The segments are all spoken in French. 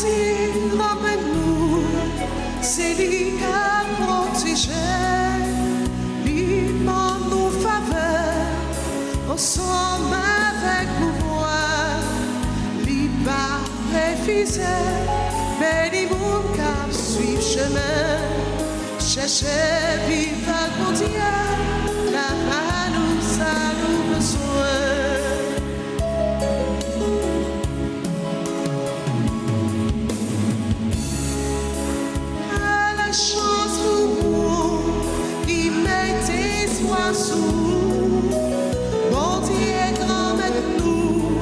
grandir avec nous, c'est lui qui a protégé, lui par nos faveurs, ensemble avec pouvoir, lui par fidèle, béni mon cap suivre chemin, chercher vivre pour Dieu, là nous avons besoin. Bon Dieu est grand avec nous,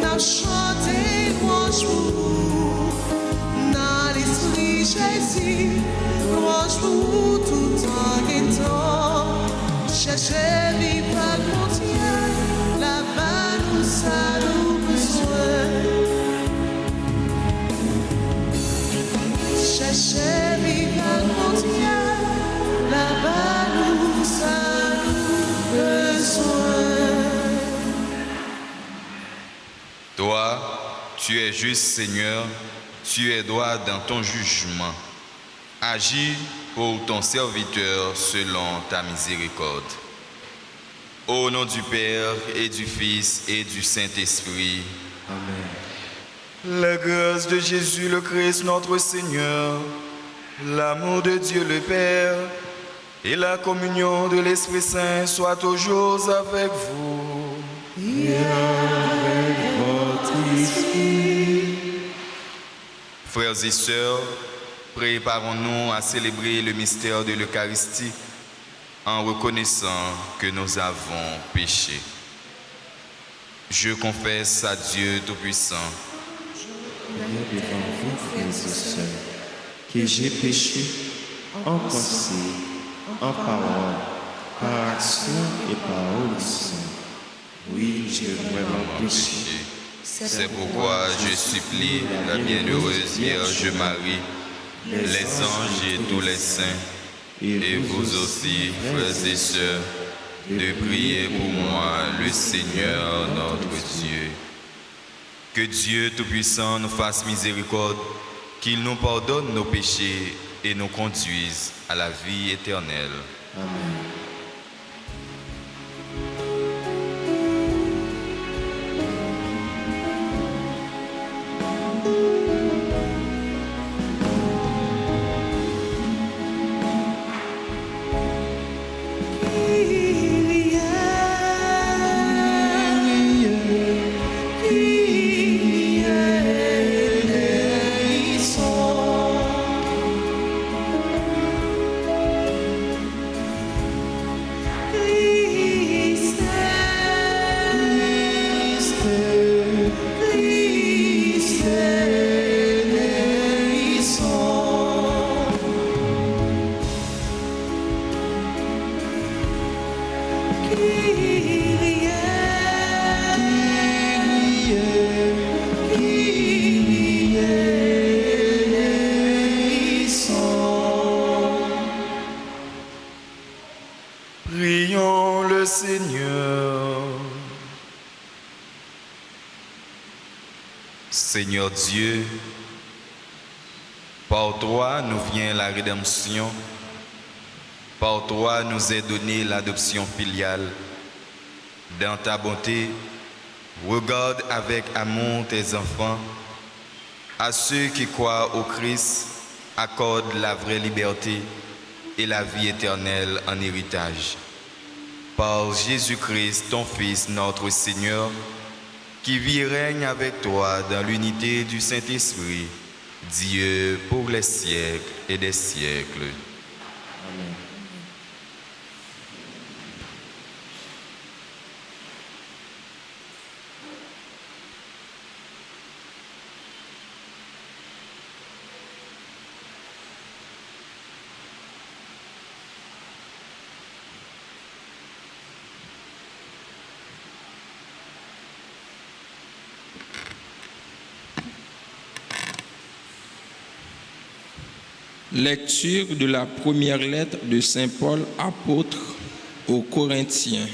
n'a chanté louange-vous, dans l'esprit Jésus, louange-vous tout en guettant, cherchez vivre pour Dieu, là-bas nous avons besoin. Cherchez vivre pour Dieu, là-bas nous avons besoin. Toi, tu es juste Seigneur, tu es droit dans ton jugement. Agis pour ton serviteur selon ta miséricorde. Au nom du Père et du Fils et du Saint-Esprit. Amen. La grâce de Jésus le Christ notre Seigneur, l'amour de Dieu le Père et la communion de l'Esprit Saint soient toujours avec vous. Et avec votre esprit. Frères et sœurs, préparons-nous à célébrer le mystère de l'Eucharistie en reconnaissant que nous avons péché. Je confesse à Dieu Tout-Puissant Devant vous, frères et sœurs, que j'ai péché en pensée, en parole, par action et parole sainte. Oui, j'ai vraiment péché. C'est pourquoi je supplie la bienheureuse Vierge Marie, les anges et tous les saints, et vous aussi, frères et sœurs, de prier pour moi, le Seigneur notre Dieu. Que Dieu Tout-Puissant nous fasse miséricorde, qu'il nous pardonne nos péchés et nous conduise à la vie éternelle. Amen. Prions le Seigneur. Seigneur Dieu, par toi nous vient la rédemption, par toi nous est donnée l'adoption filiale. Dans ta bonté, regarde avec amour tes enfants. À ceux qui croient au Christ, accorde la vraie liberté et la vie éternelle en héritage. Par Jésus-Christ, ton Fils, notre Seigneur, qui vit et règne avec toi dans l'unité du Saint-Esprit, Dieu pour les siècles et des siècles. Amen. Lecture de la première lettre de Saint Paul, apôtre aux Corinthiens.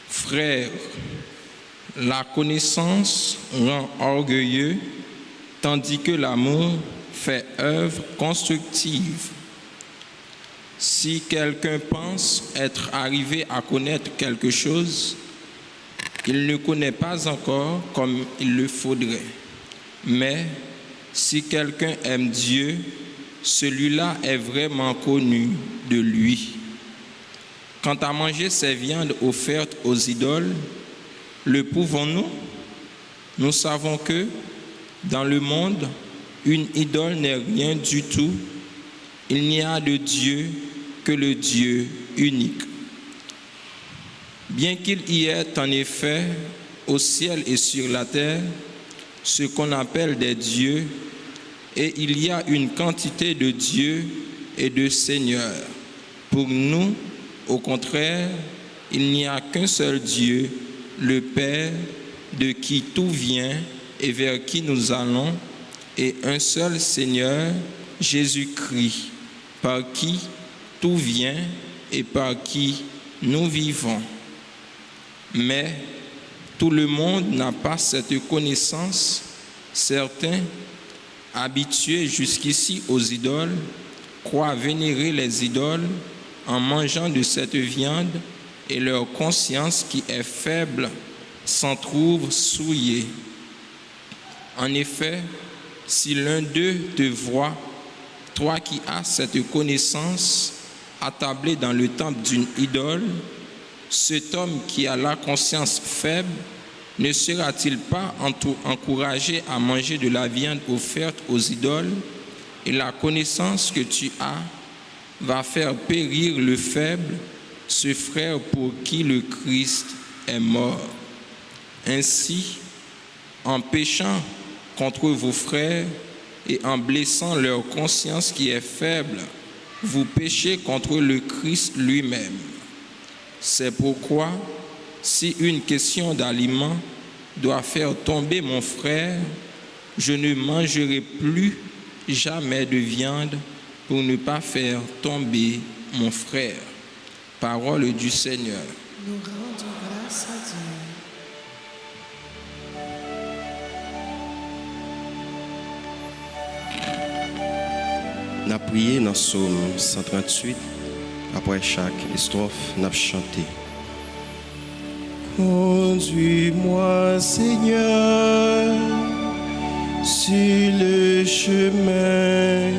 Frères, la connaissance rend orgueilleux, tandis que l'amour fait œuvre constructive. Si quelqu'un pense être arrivé à connaître quelque chose, il ne connaît pas encore comme il le faudrait. Mais si quelqu'un aime Dieu, celui-là est vraiment connu de lui. Quant à manger ces viandes offertes aux idoles, le pouvons-nous? Nous savons que, dans le monde, une idole n'est rien du tout. Il n'y a de Dieu que le Dieu unique. Bien qu'il y ait en effet au ciel et sur la terre ce qu'on appelle des dieux, et il y a une quantité de dieux et de seigneurs. Pour nous, au contraire, il n'y a qu'un seul Dieu, le Père, de qui tout vient et vers qui nous allons, et un seul Seigneur, Jésus-Christ, par qui tout vient et par qui nous vivons. Mais tout le monde n'a pas cette connaissance. Certains, habitués jusqu'ici aux idoles, croient vénérer les idoles en mangeant de cette viande, et leur conscience qui est faible s'en trouve souillée. En effet, si l'un d'eux te voit, toi qui as cette connaissance, attablé dans le temple d'une idole, cet homme qui a la conscience faible ne sera-t-il pas encouragé à manger de la viande offerte aux idoles? Et la connaissance que tu as va faire périr le faible, ce frère pour qui le Christ est mort. Ainsi, en péchant contre vos frères et en blessant leur conscience qui est faible, vous péchez contre le Christ lui-même. C'est pourquoi, si une question d'aliment doit faire tomber mon frère, je ne mangerai plus jamais de viande pour ne pas faire tomber mon frère. Parole du Seigneur. Nous rendons grâce à Dieu. N'a prié dans Psaume 138, après chaque strophe, n'a chanté. Conduis-moi, Seigneur, sur le chemin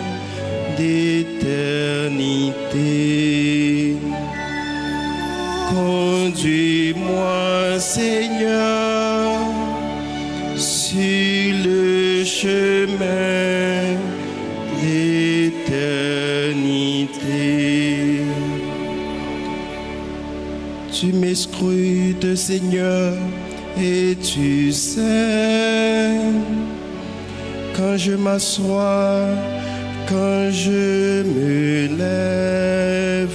d'éternité. Conduis-moi, Seigneur, sur le chemin d'éternité. Tu m'escrutes, Seigneur, et tu sais quand je m'assois, quand je me lève.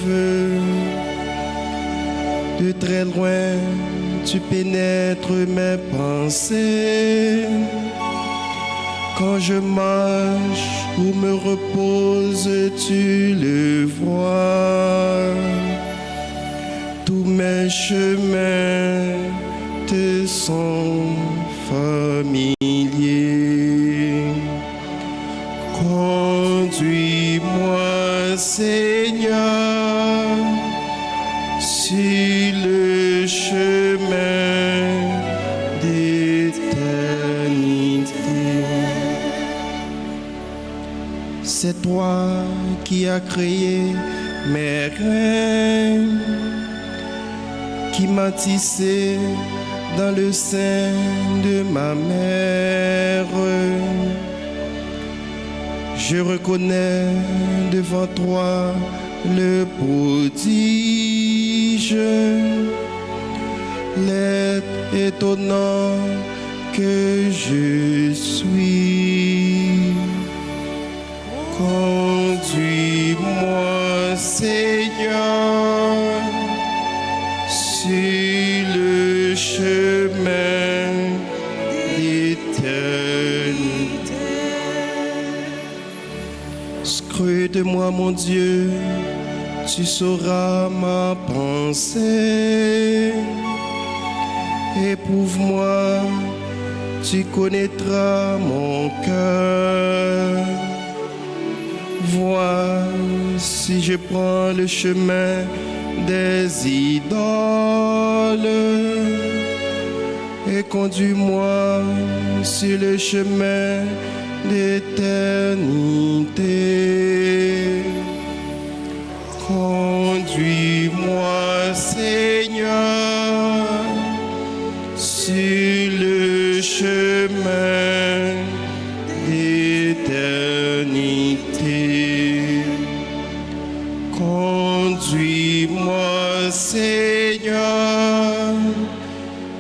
De très loin, tu pénètres mes pensées. Quand je marche ou me repose, tu le vois. Tous mes chemins te sont familiers. Conduis-moi, Seigneur, sur le chemin d'éternité. C'est toi qui as créé mes reins, qui m'a tissé dans le sein de ma mère. Je reconnais devant toi le prodige, l'être étonnant que je suis. Conduis-moi, Seigneur, sur le chemin d'éternité. Scrute-moi, mon Dieu, tu sauras ma pensée. Éprouve-moi tu connaîtras mon cœur. Vois si je prends le chemin des idoles et conduis-moi sur le chemin d'éternité. Conduis-moi, Seigneur, sur le chemin d'éternité. Conduis-moi, Seigneur,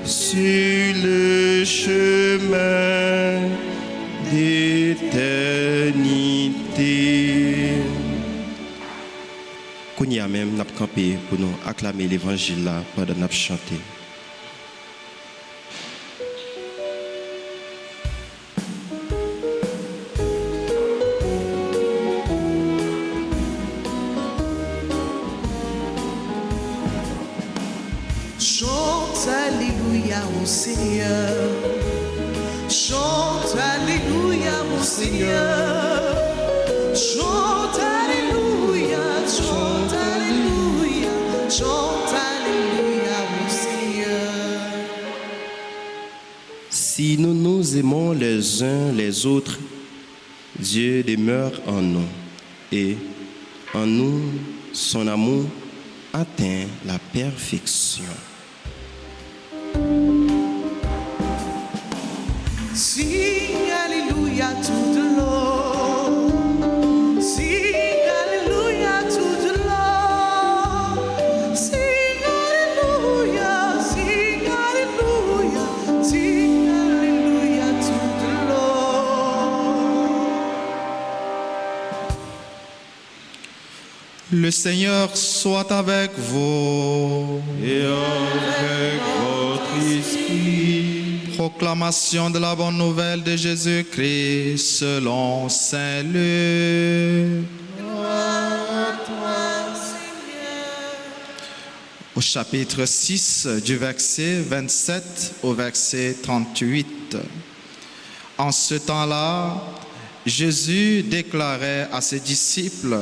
sur le chemin d'éternité. Qu'on y a même n'a campé pour nous acclamer l'évangile là pendant n'a chanté. Chante Alléluia au Seigneur. Chante Alléluia au Seigneur. Chante Alléluia, chante Alléluia, chante Alléluia au Seigneur. Si nous nous aimons les uns les autres, Dieu demeure en nous et en nous, son amour atteint la perfection. Sing Alléluia tout de l'eau. Sing Alléluia tout de l'eau. Sing Alléluia, sing Alléluia, sing Alléluia tout de l'eau. Le Seigneur soit avec vous. Et avec votre esprit. Proclamation de la bonne nouvelle de Jésus-Christ selon Saint Luc. Au chapitre 6 du verset 27 au verset 38. En ce temps-là, Jésus déclarait à ses disciples: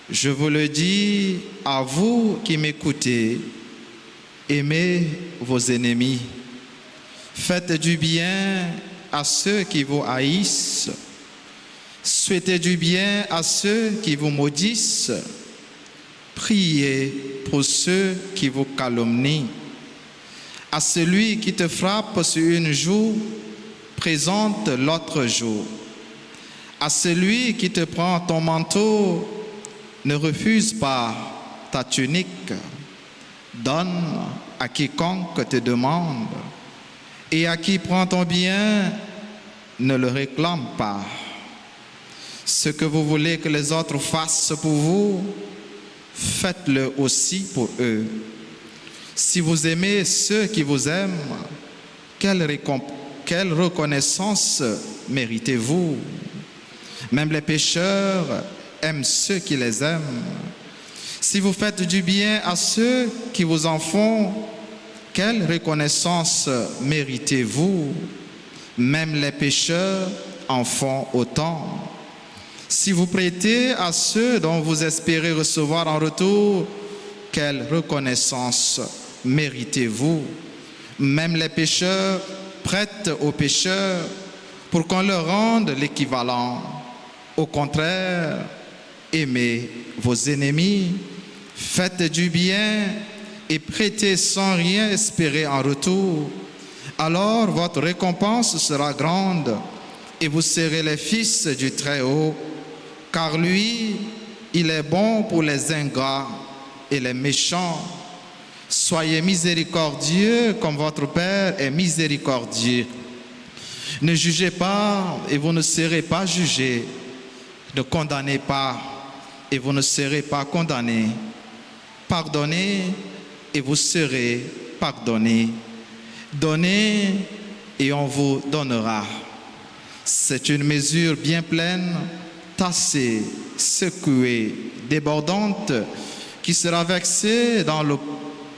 je vous le dis à vous qui m'écoutez, aimez vos ennemis. Faites du bien à ceux qui vous haïssent. Souhaitez du bien à ceux qui vous maudissent. Priez pour ceux qui vous calomnient. À celui qui te frappe sur une joue, présente l'autre joue. À celui qui te prend ton manteau, ne refuse pas ta tunique. Donne à quiconque te demande. Et à qui prend ton bien, ne le réclame pas. Ce que vous voulez que les autres fassent pour vous, faites-le aussi pour eux. Si vous aimez ceux qui vous aiment, quelle reconnaissance méritez-vous? Même les pécheurs aiment ceux qui les aiment. Si vous faites du bien à ceux qui vous en font, quelle reconnaissance méritez-vous? Même les pécheurs en font autant. Si vous prêtez à ceux dont vous espérez recevoir en retour, quelle reconnaissance méritez-vous? Même les pécheurs prêtent aux pécheurs pour qu'on leur rende l'équivalent. Au contraire, aimez vos ennemis, faites du bien et prêtez sans rien espérer en retour. Alors votre récompense sera grande et vous serez les fils du Très-Haut, car lui, il est bon pour les ingrats et les méchants. Soyez miséricordieux comme votre Père est miséricordieux. Ne jugez pas et vous ne serez pas jugés. Ne condamnez pas et vous ne serez pas condamnés. Pardonnez et vous serez pardonnés. Donnez et on vous donnera. C'est une mesure bien pleine, tassée, secouée, débordante, qui sera versée dans le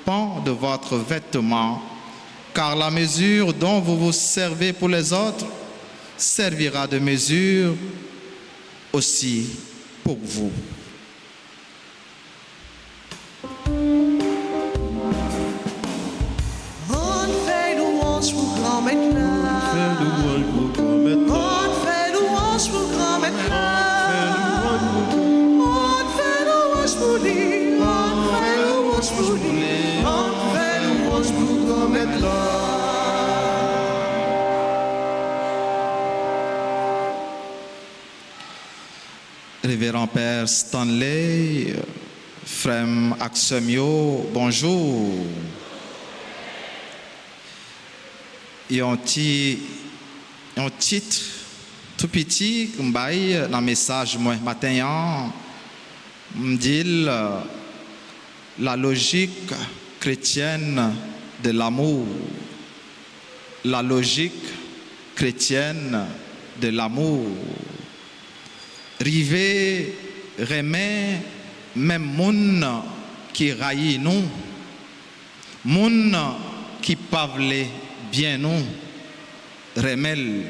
pan de votre vêtement. car la mesure dont vous vous servez pour les autres servira de mesure aussi pour vous. On fait louange pour grand-mère là. On fait louange pour grand-mère là. On fait louange pour lui. On fait louange pour lui. On fait louange pour grand-mère là. Révérend Père Stanley, Frère Axemio, bonjour. Et un titre tout petit, dans le message moi matin, me dit la logique chrétienne de l'amour. La logique chrétienne de l'amour. Rive, remet, même moun qui raille nous, moun qui pavle bien nous, remel.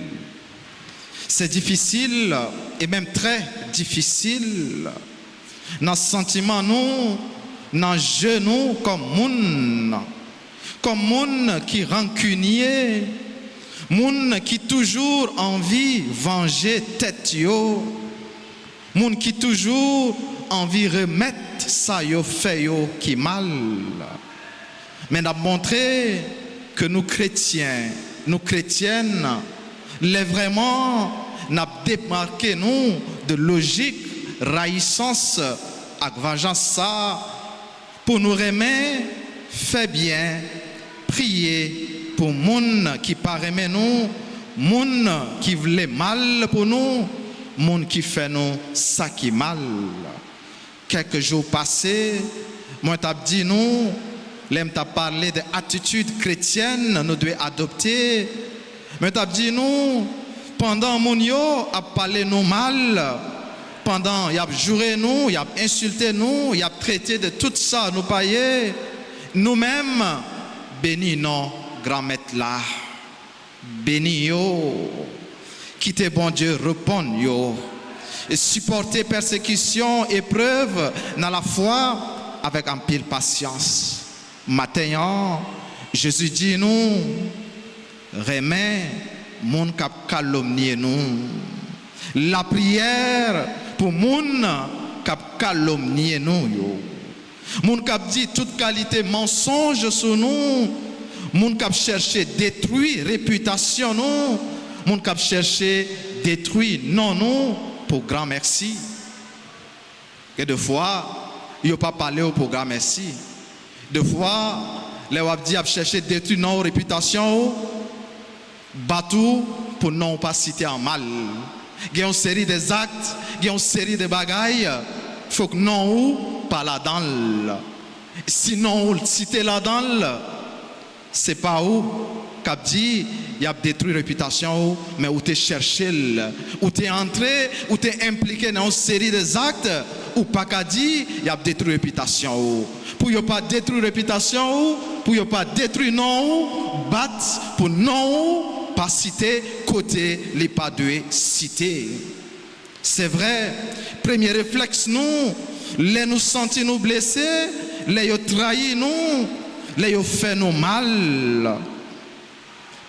C'est difficile et même très difficile. Dans sentiment nous, dans genou comme moun qui rancunier, moun qui toujours envie venger tête yo. Moun qui toujours envie remettre ça yo fait yo qui mal. Mais n'a montré que nous chrétiens, nous chrétiennes, les vraiment n'a démarqué nous de logique, raïssance, avec vengeance ça pour nous remettre, fait bien, prier pour moun qui pas remet nous, moun qui voulait mal pour nous. Monde qui fait nous ça qui mal. Quelques jours passés, moi t'ai dit nous, l'aime t'a parlé de attitude chrétienne nous devons adopter. Mais t'ai dit nous, pendant mon yo a parlé nous mal, pendant il a juré nous, il a insulté nous, il a traité de tout ça nous payer, nous-mêmes bénis non grand maître là, bénis yo. Quittez bon Dieu, répondre yo. Et supporter persécution, épreuve dans la foi avec un pile patience. Matin, Jésus dit nous, remet mon cap calomnier nous. La prière pour mon cap calomnier nous yo. Mon cap dit toute qualité mensonge sur nous. Mon cap chercher détruire réputation nous. Mon cap chercher détruire non nous pour grand merci. Et deux fois, il n'a pas parlé au programme merci. Deux fois, les wap dit a cherché détruire non réputation, batou pour non pas citer en mal. Il y a une série des actes, il y a une série de bagailles, faut que non ou pas là-dedans. Sinon ou citer là-dedans, c'est pas où. Cap dit, il a détruit réputation, mais où t'es cherché, où t'es entré, où t'es impliqué dans une série des actes, ou pas qu'à dit, il a détruit réputation. Pour y pas détruire réputation, pour y pas détruire non, battre pour non, pas citer côté les pas de citer. C'est vrai, premier réflexe nous, les nous sentir nous blessés, les yo trahi nous, les yo fait nous mal.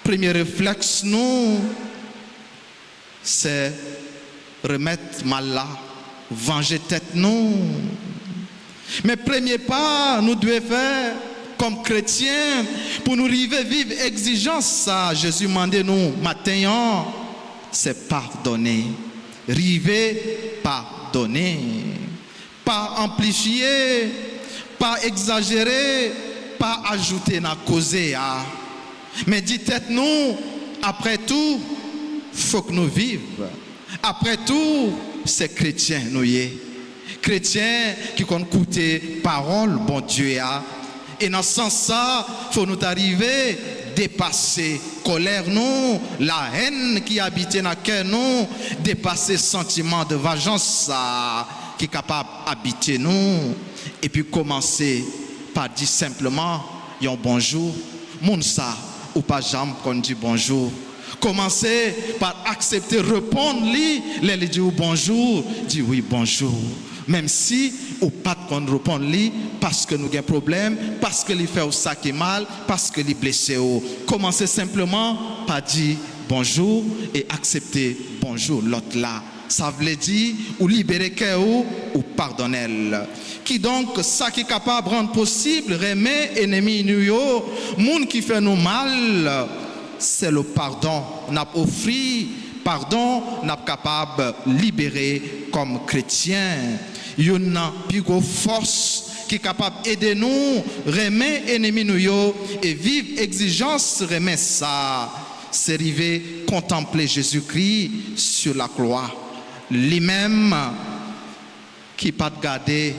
Premier réflexe, nous, c'est remettre mal là, venger tête nous. Mais premier pas, nous devons faire comme chrétiens pour nous arriver vivre exigence ça. Jésus demandait nous matin, c'est pardonner, river, pardonner, pas amplifier, pas exagérer, pas ajouter na causer à. Mais dites-nous, après tout, faut que nous vivions. Après tout, c'est chrétien, nous y est. Chrétien qui compte écouter parole, bon Dieu a. Et dans ce sens-là, faut nous arriver dépasser colère nous, la haine qui habite dans le cœur nous, dépasser sentiment de vengeance qui est capable d'habiter nous. Et puis commencer par dire simplement, yon bonjour, moun ça. ou pas jamais qu'on dit bonjour. Commencez par accepter, répondre, les dit bonjour, dit oui, bonjour. Même si ou pas qu'on répond parce que nous avons un problème, parce que il fait ça qui est mal, parce que il est blessé. Commencez simplement par dire bonjour et accepter bonjour l'autre là. Ça veut dire ou libérer ou pardonner. Qui donc ça qui est capable de rendre possible remet ennemi nous monde qui fait nous mal, c'est le pardon. On a offert pardon, on est capable de libérer comme chrétien. Il y a une plus grosse force qui est capable d'aider nous, remettre ennemi nous et vivre exigence, remettre ça. C'est arriver contempler Jésus-Christ sur la croix. Lui-même qui pas garder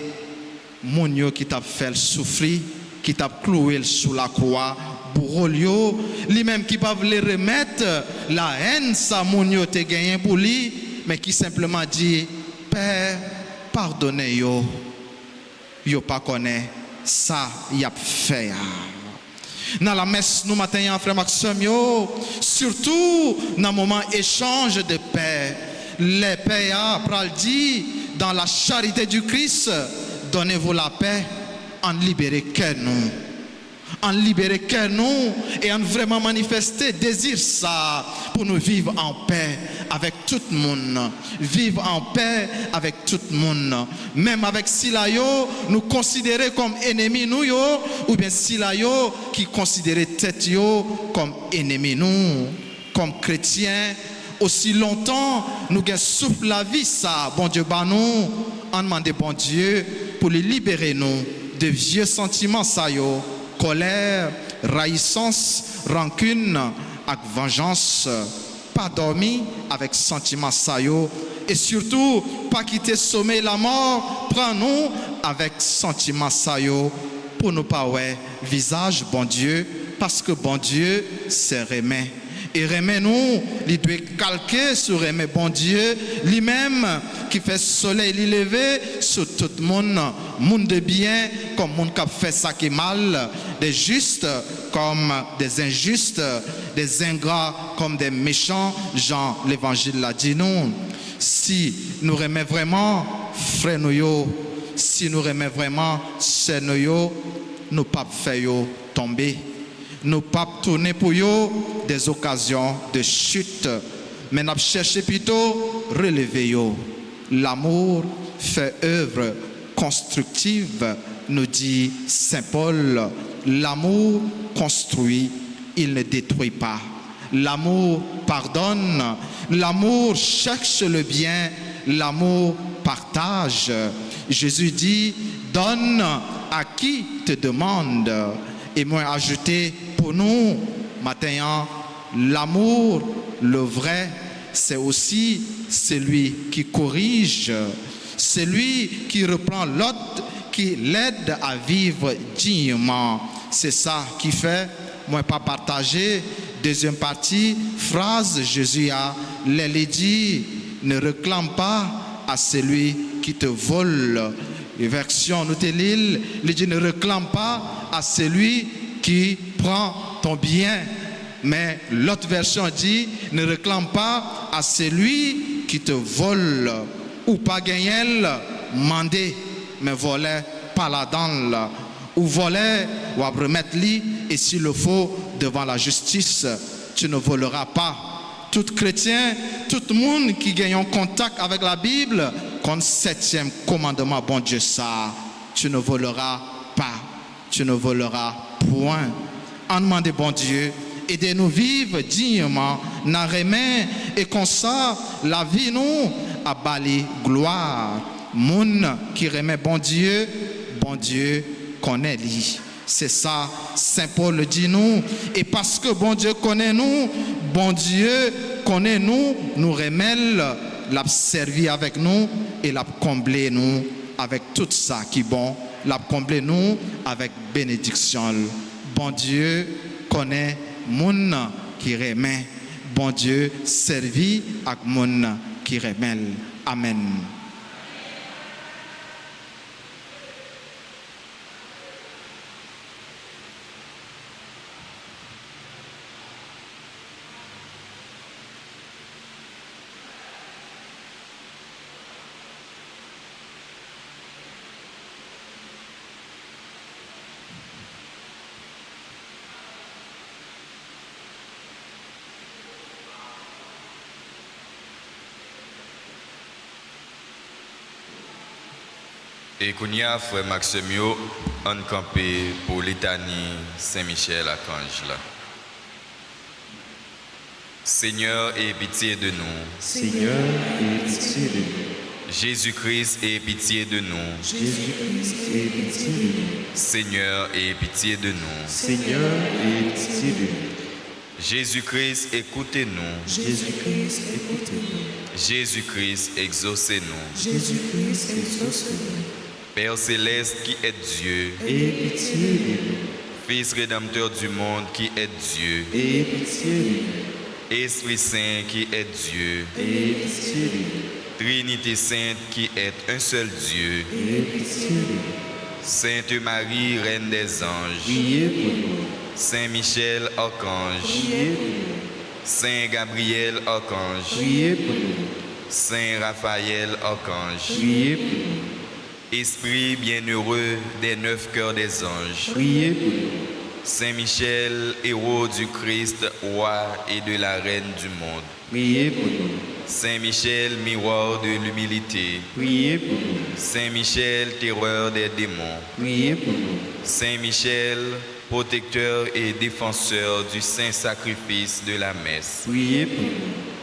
mon yo qui t'a fait souffrir, qui t'a cloué sous la croix. Bourolio, lui-même qui pas voulu remettre la haine ça mon yo te gagné pour lui, mais qui simplement dit Père, pardonnez yo. Yo pas connaît ça y a fait. Dans la messe nous matin frère Maxime yo, surtout dans le moment échange de paix, les pères pral dit dans la charité du Christ, donnez-vous la paix en libérer que nous. En libérer que nous et en vraiment manifester désir ça pour nous vivre en paix avec tout le monde. Vivre en paix avec tout le monde. Même avec Silayo, nous considérer comme ennemis nous yo, ou bien Silayo qui considérait tête yo comme ennemis nous, comme chrétiens. Aussi longtemps nous gain souffle la vie ça, bon Dieu bah nous, en demander bon Dieu pour les libérer nous de vieux sentiments ça yo. Colère, raïssance, rancune, avec vengeance, pas dormi avec sentiment saillot et surtout pas quitter sommeil la mort, prends-nous avec sentiment saillot pour nous pas ouais visage bon Dieu parce que bon Dieu c'est remet. Et remet nous, il doit calquer sur remet bon Dieu, lui-même qui fait soleil levé sur tout le monde de bien comme monde qui fait ça qui est mal, des justes comme des injustes, des ingrats comme des méchants. Jean l'évangile l'a dit nous. Si nous remet vraiment frère nous, si nous remet vraiment sœur nous pas faire tomber. Nous pas tourner pour eux des occasions de chute, mais nous chercher plutôt relever eux. L'amour fait œuvre constructive, nous dit Saint Paul. L'amour construit, il ne détruit pas. L'amour pardonne, l'amour cherche le bien, l'amour partage. Jésus dit, donne à qui te demande. Et moi ajouté pour nous, maintenant, l'amour, le vrai, c'est aussi celui qui corrige, celui qui reprend l'autre, qui l'aide à vivre dignement. C'est ça qui fait, moi pas partager. Deuxième partie, phrase, Jésus a dit, ne réclame pas à celui qui te vole. Les versions nous l'île, il dit ne réclame pas à celui qui prend ton bien. Mais l'autre version dit ne réclame pas à celui qui te vole ou pas gagner, mandé, mais voler pas la dent ou voler ou à remettre lui et s'il le faut devant la justice, tu ne voleras pas. Tout chrétien, tout le monde qui gagne en contact avec la Bible, comme 7e commandement, bon Dieu ça, tu ne voleras pas, tu ne voleras point. En demandant bon Dieu, aidez-nous vivre dignement, dans les mains, et comme ça, la vie nous a bali gloire. Moun qui remet bon Dieu connaît lui. C'est ça, Saint Paul dit nous. Et parce que bon Dieu connaît nous, bon Dieu connaît nous, nous remet, l'a servi avec nous et l'a comblé nous avec tout ça qui est bon, l'a comblé nous avec bénédiction. Bon Dieu connaît moun qui remet, bon Dieu servi avec moun qui remet. Amen. Et Kounia, frère Maximio, on campé pour l'étanie Saint-Michel Archange là. Seigneur, aie pitié de nous. Seigneur, aie pitié de nous. Jésus-Christ, aie pitié de nous. Jésus-Christ, aie pitié de nous. Seigneur, aie pitié de nous. Seigneur, aie pitié de nous. Jésus-Christ, écoutez-nous. Jésus-Christ, écoutez-nous. Jésus-Christ, exaucez-nous. Jésus-Christ, exauce-nous. Père céleste qui est Dieu, Aie pitié de nous. Fils rédempteur du monde qui est Dieu, Aie pitié de nous. Esprit Saint qui est Dieu, Aie pitié de nous. Trinité Sainte qui est un seul Dieu, Aie pitié de nous. Sainte Marie, Reine des anges, Priez pour nous. Saint Michel, Archange, Priez pour nous. Saint Gabriel, Archange, Priez pour nous. Saint Raphaël, Archange, Priez pour nous. Esprit bienheureux des 9 cœurs des anges, Priez pour nous. Saint Michel, héros du Christ, roi et de la Reine du monde, Priez pour nous. Saint Michel, miroir de l'humilité, Priez pour nous. Saint Michel, terreur des démons, Priez pour nous. Saint Michel, protecteur et défenseur du saint sacrifice de la messe, Priez pour nous.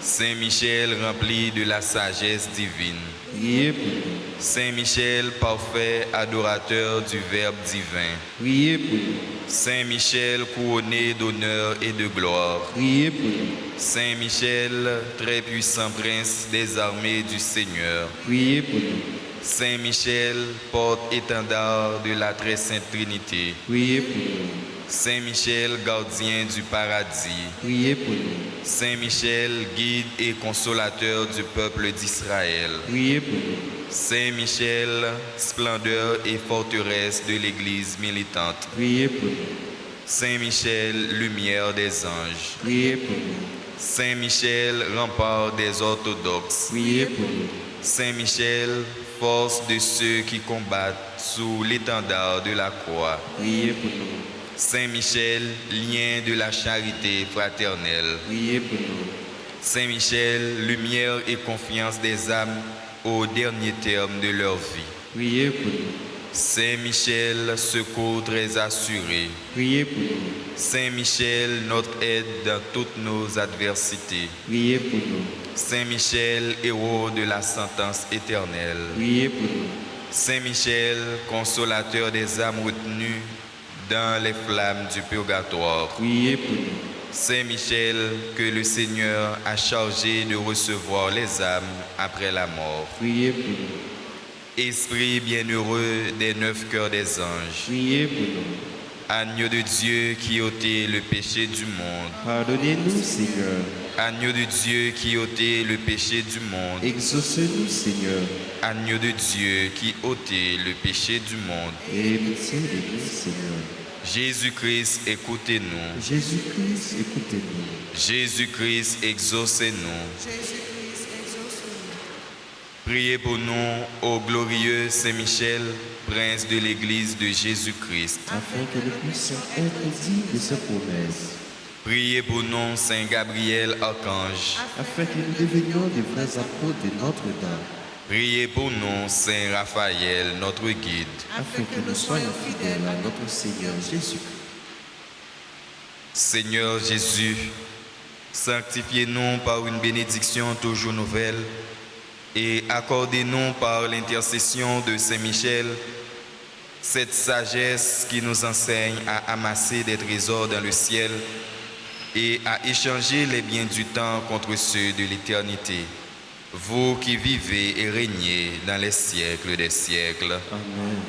Saint Michel, rempli de la sagesse divine, Priez pour nous. Saint Michel, parfait adorateur du Verbe divin, Priez pour nous. Saint Michel, couronné d'honneur et de gloire, Priez pour nous. Saint Michel, très puissant prince des armées du Seigneur, Priez pour nous. Saint Michel, porte-étendard de la très sainte Trinité, Priez pour nous. Saint Michel, gardien du paradis, Priez pour nous. Saint Michel, guide et consolateur du peuple d'Israël, Priez pour nous. Saint Michel, splendeur et forteresse de l'Église militante, Priez pour nous. Saint Michel, lumière des anges, Priez pour nous. Saint Michel, rempart des orthodoxes, Priez pour nous. Saint Michel, force de ceux qui combattent sous l'étendard de la croix, Priez pour nous. Saint Michel, lien de la charité fraternelle, Priez pour nous. Saint Michel, lumière et confiance des âmes au dernier terme de leur vie, Priez pour nous. Saint Michel, secours très assuré, Priez pour nous. Saint Michel, notre aide dans toutes nos adversités, Priez pour nous. Saint Michel, héros de la sentence éternelle, Priez pour nous. Saint Michel, consolateur des âmes retenues dans les flammes du purgatoire, Priez pour nous. Saint Michel, que le Seigneur a chargé de recevoir les âmes après la mort, Priez pour nous. Esprit bienheureux des 9 cœurs des anges, Priez pour nous. Agneau de Dieu qui ôtait le péché du monde, Pardonnez-nous, Seigneur. Agneau de Dieu qui ôtait le péché du monde, Exaucez-nous, Seigneur. Agneau de Dieu qui ôtait le péché du monde, Aie pitié de nous, Seigneur. Jésus-Christ, écoutez-nous. Jésus-Christ, écoutez-nous. Jésus-Christ, exaucez-nous. Jésus-Christ, exauce-nous. Priez pour nous, ô glorieux Saint Michel, prince de l'Église de Jésus-Christ. Afin que nous puissions être dignes de sa promesse. Priez pour nous, Saint Gabriel, archange. Afin que nous devenions de vrais apôtres de Notre-Dame. Priez pour nous, Saint Raphaël, notre guide. Afin que nous soyons fidèles à notre Seigneur Jésus-Christ. Seigneur Jésus, sanctifiez-nous par une bénédiction toujours nouvelle et accordez-nous par l'intercession de Saint Michel cette sagesse qui nous enseigne à amasser des trésors dans le ciel et à échanger les biens du temps contre ceux de l'éternité. Vous qui vivez et régnez dans les siècles des siècles. Amen.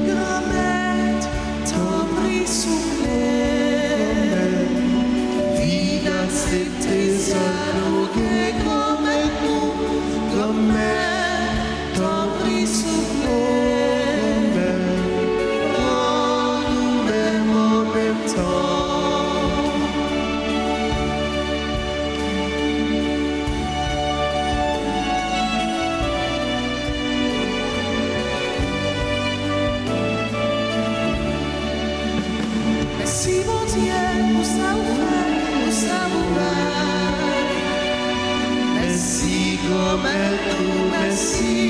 Grand-mère, ton bris soufflé, vide accepté, Merci mon Dieu pour ça vous fait, pour ça vous fait. Merci grand maître, merci.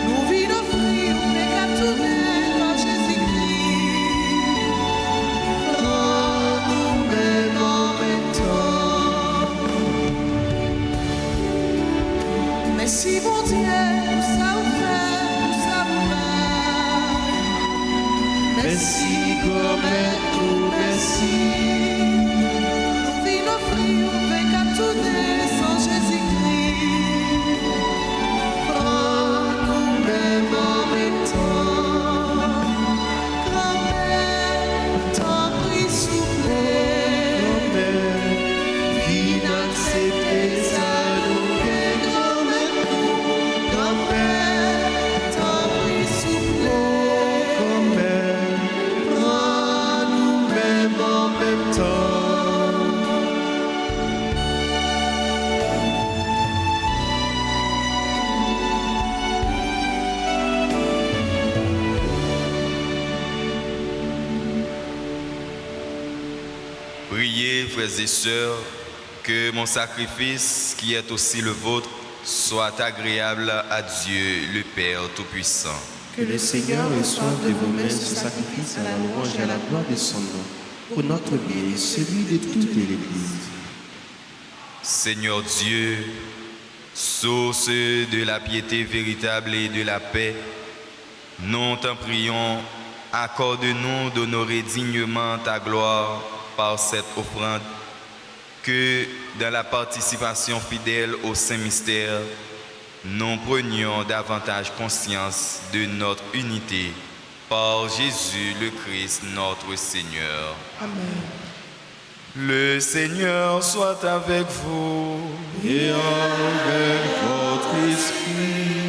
Nous vîmes offrir, mais qu'à tourner par Jésus-Christ. Oh, nous-mêmes en même temps. Merci mon Dieu pour ça vous fait, pour ça vous fait. Merci grand maître, merci. Nous vîmes offrir, mais qu'à tourner sans Jésus-Christ. Oh, nous-mêmes en même temps. Grand-mère, t'en prie, soufflez. Viens accepter ça, nous fait grand-mère. Grand-mère, t'en prie, soufflez. Oh, nous-mêmes en même temps. Priez, frères et sœurs, que mon sacrifice, qui est aussi le vôtre, soit agréable à Dieu, le Père Tout-Puissant. Que le Seigneur reçoive de vos mains ce sacrifice à la louange et à la gloire de son nom, pour notre bien et celui de toute l'Église. Seigneur Dieu, source de la piété véritable et de la paix, nous t'en prions, accorde-nous d'honorer dignement ta gloire par cette offrande, que dans la participation fidèle au Saint-Mystère, nous prenions davantage conscience de notre unité par Jésus le Christ, notre Seigneur. Le Seigneur soit avec vous. Et avec votre esprit,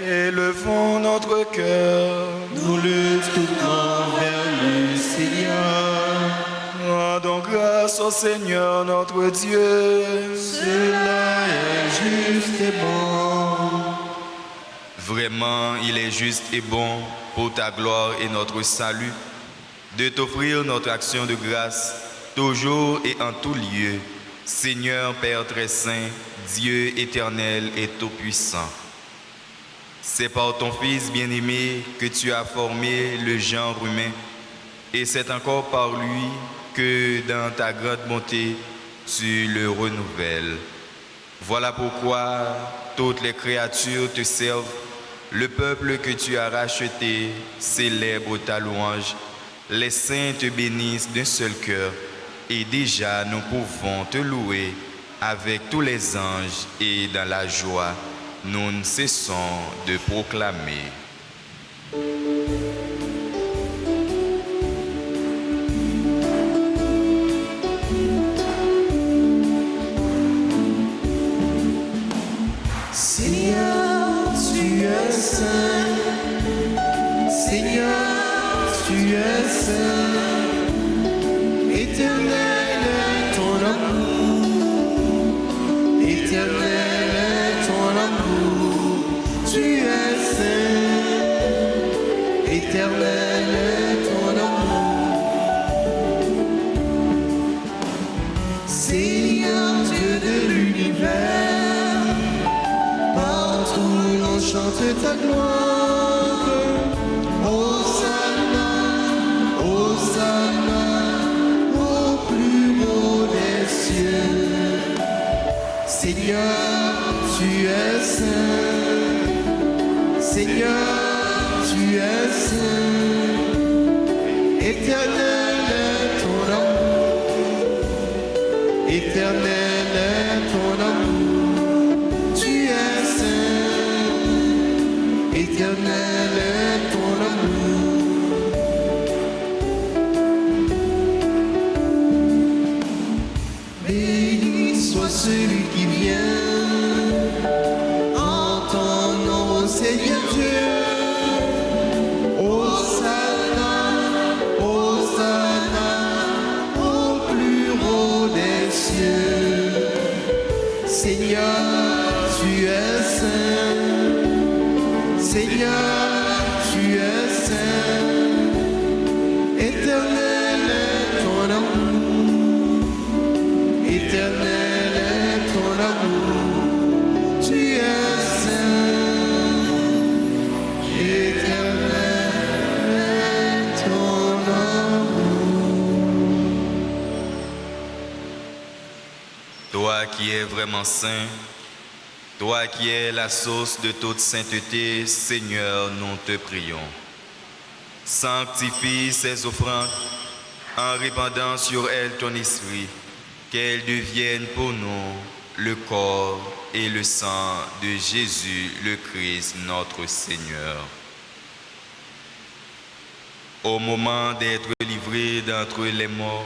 Élevons notre cœur. nous le tournons vers le Seigneur. Rendons grâce au Seigneur notre Dieu. Cela est juste et bon. Vraiment, il est juste et bon pour ta gloire et notre salut de t'offrir notre action de grâce toujours et en tout lieu, Seigneur Père très saint, Dieu éternel et tout-puissant. C'est par ton Fils bien-aimé que tu as formé le genre humain, et c'est encore par lui que dans ta grande bonté, tu le renouvelles. Voilà pourquoi toutes les créatures te servent, le peuple que tu as racheté célèbre ta louange, les saints te bénissent d'un seul cœur, et déjà nous pouvons te louer avec tous les anges, et dans la joie, nous ne cessons de proclamer. Seigneur, tu es saint. Seigneur, tu es saint. Éternel est ton amour. Éternel est ton amour. Tu es saint. Éternel est ton amour. Seigneur, Dieu de l'univers, partout l'on chante ta gloire. Hosanna, Hosanna, au plus haut des cieux. Seigneur, tu es saint. Seigneur, tu es saint. Éternel est ton amour. Éternel est ton amour. Tu es saint. Éternel est ton amour. Béni soit celui qui vient en ton nom, Seigneur Dieu. Hosanna, Hosanna, au plus haut des cieux. Seigneur, tu es saint. Seigneur, qui es vraiment saint, toi qui es la source de toute sainteté, Seigneur, nous te prions. Sanctifie ces offrandes en répandant sur elles ton esprit, qu'elles deviennent pour nous le corps et le sang de Jésus le Christ, notre Seigneur. Au moment d'être livré d'entre les morts,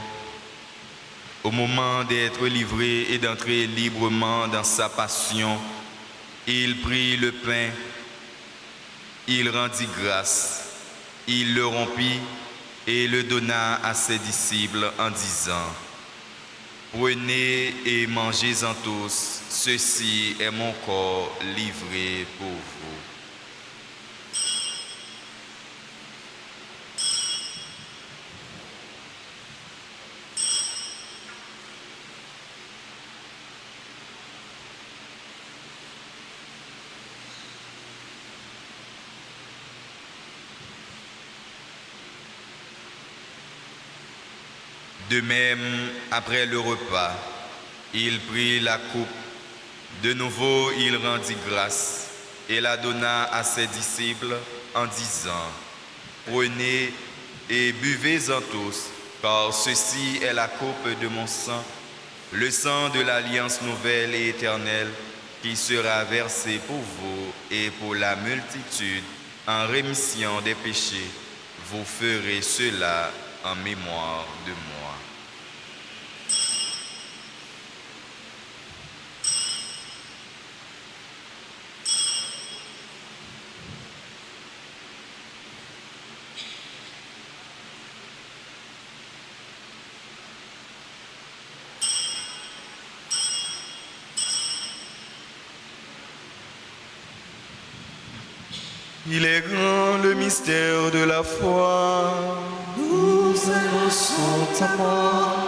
au moment d'être livré et d'entrer librement dans sa passion, il prit le pain, il rendit grâce, il le rompit et le donna à ses disciples en disant: Prenez et mangez-en tous, ceci est mon corps livré pour vous. De même, après le repas, il prit la coupe. De nouveau, il rendit grâce et la donna à ses disciples en disant: Prenez et buvez-en tous, car ceci est la coupe de mon sang, le sang de l'alliance nouvelle et éternelle, qui sera versé pour vous et pour la multitude en rémission des péchés. Vous ferez cela en mémoire de moi. Il est grand le mystère de la foi. Nous annonçons ta mort,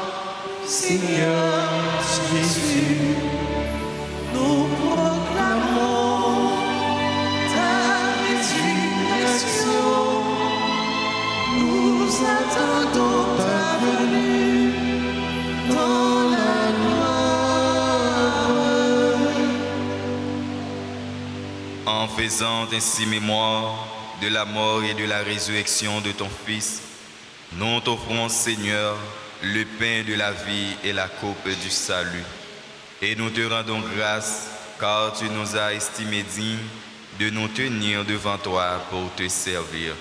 Seigneur Jésus. Nous proclamons ta résurrection. Nous attendons ta venue dans la gloire. En faisant ainsi mémoire de la mort et de la résurrection de ton Fils, nous t'offrons, Seigneur, le pain de la vie et la coupe du salut. Et nous te rendons grâce, car tu nous as estimés dignes de nous tenir devant toi pour te servir.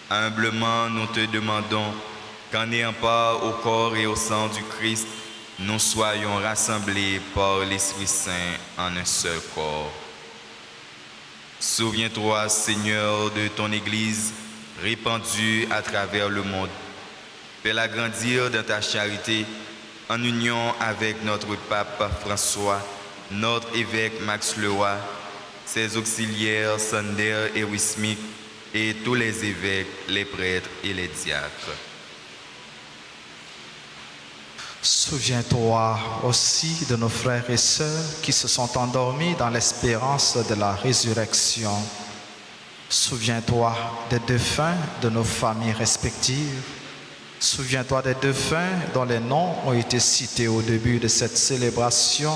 Humblement, nous te demandons qu'en ayant part au corps et au sang du Christ, nous soyons rassemblés par l'Esprit Saint en un seul corps. Souviens-toi, Seigneur, de ton Église répandue à travers le monde. Fais-la grandir dans ta charité en union avec notre pape François, notre évêque Max Leroy, ses auxiliaires Sander et Wismik et tous les évêques, les prêtres et les diacres. Souviens-toi aussi de nos frères et sœurs qui se sont endormis dans l'espérance de la résurrection. Souviens-toi des défunts de nos familles respectives. Souviens-toi des défunts dont les noms ont été cités au début de cette célébration